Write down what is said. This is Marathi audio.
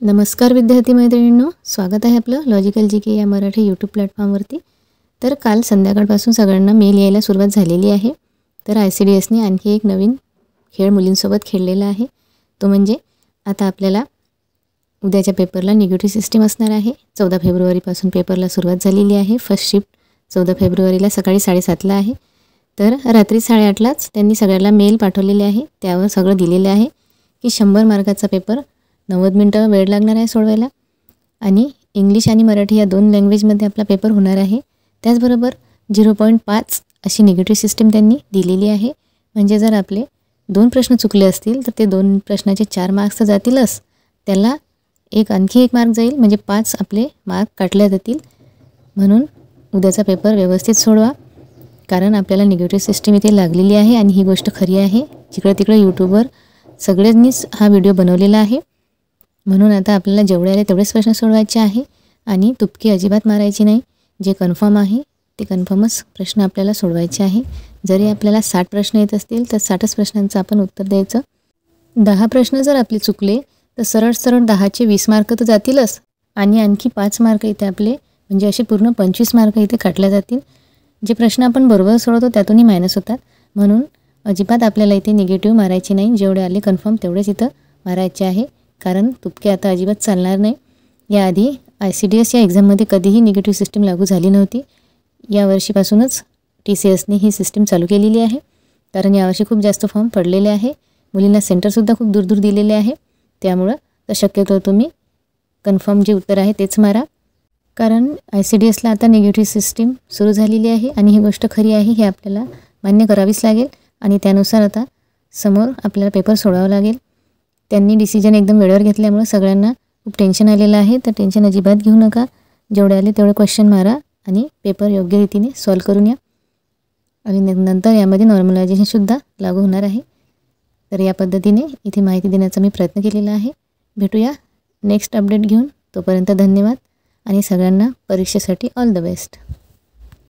नमस्कार विद्यार्थी मैत्रिणींनो, स्वागत आहे आपलं लॉजिकल जीके या मराठी यूट्यूब प्लॅटफॉर्मवरती। तर काल संध्याकाळपासून सगळ्यांना मेल यायला सुरुवात झालेली आहे। तर ICDSने आणखी एक नवीन खेळ मुलींसोबत खेळलेला आहे। तो म्हणजे आता आपल्याला उद्याच्या पेपरला निगेटिव्ह सिस्टीम असणार आहे। 14 फेब्रुवारीपासून पेपरला सुरुवात झालेली आहे। फर्स्ट शिफ्ट 14 फेब्रुवारीला सकाळी 7:30 ला आहे। तर रात्री 8:30लाच त्यांनी सगळ्यांना मेल पाठवलेले आहे। त्यावर सगळं दिलेलं आहे की 100 मार्काचा पेपर 90 मिनिटं वेळ लागणार आहे सोडवायला आणि इंग्लिश आणि मराठी या दोन लँग्वेजमध्ये आपला पेपर होणार आहे। त्याचबरोबर 0.5 अशी निगेटिव्ह सिस्टीम त्यांनी दिलेली आहे। म्हणजे जर आपले 2 प्रश्न चुकले असतील तर ते 2 प्रश्नाचे 4 मार्क्स जातीलच, त्याला आणखी एक मार्क जाईल, म्हणजे 5 आपले मार्क काटले जातील। म्हणून उद्याचा पेपर व्यवस्थित सोडवा, कारण आपल्याला निगेटिव्ह सिस्टीम इथे लागलेली आहे आणि ही गोष्ट खरी आहे। जिकडे तिकडे यूट्यूबवर सगळ्यांनीच हा व्हिडिओ बनवलेला आहे। म्हणून आता आपल्याला जेवढे आले तेवढेच प्रश्न सोडवायचे आहे आणि तुपकी अजिबात मारायची नाही। जे कन्फर्म आहे ते कन्फर्मच प्रश्न आपल्याला सोडवायचे आहे। जरी आपल्याला 60 प्रश्न येत असतील तर 60च प्रश्नांचं आपण उत्तर द्यायचं। 10 प्रश्न जर आपले चुकले तर सरळ 10चे 20 मार्क तर जातीलच आणि आणखी 5 मार्क इथे आपले म्हणजे असे पूर्ण 25 मार्क इथे काटले जातील। जे प्रश्न आपण बरोबर सोडवतो त्यातूनही मायनस होतात। म्हणून अजिबात आपल्याला इथे निगेटिव्ह मारायचे नाही। जेवढे आले कन्फर्म तेवढेच इथं मारायचे आहे, कारण तुपके आता अजिबात चालणार नाही। याआधी ICDS या एक्झाममध्ये कधीही निगेटिव्ह सिस्टीम लागू झाली नव्हती। या वर्षीपासूनच TCSने ही सिस्टीम चालू केलेली आहे, कारण यावर्षी खूप जास्त फॉर्म पडलेले आहे। मुलींना सेंटरसुद्धा खूप दूर दिलेले आहे। त्यामुळं तर शक्यतो तुम्ही कन्फर्म जे उत्तर आहे तेच मारा, कारण ICDSला आता निगेटिव्ह सिस्टीम सुरू झालेली आहे आणि ही गोष्ट खरी आहे हे आपल्याला मान्य करावीच लागेल आणि त्यानुसार आता समोर आपल्याला पेपर सोडावा लागेल। त्यांनी डिसिजन एकदम वेळेवर घेतल्यामुळे सगळ्यांना खूप टेन्शन आलेलं आहे। तर टेन्शन अजिबात घेऊ नका, जेवढे आले तेवढे क्वेश्चन मारा आणि पेपर योग्य रीतीने सॉल्व करून या आणि नंतर यामध्ये नॉर्मलायझेशनसुद्धा लागू होणार आहे। तर या पद्धतीने इथे माहिती देण्याचा मी प्रयत्न केलेला आहे। भेटूया नेक्स्ट अपडेट घेऊन, तोपर्यंत धन्यवाद आणि सगळ्यांना परीक्षेसाठी ऑल द बेस्ट।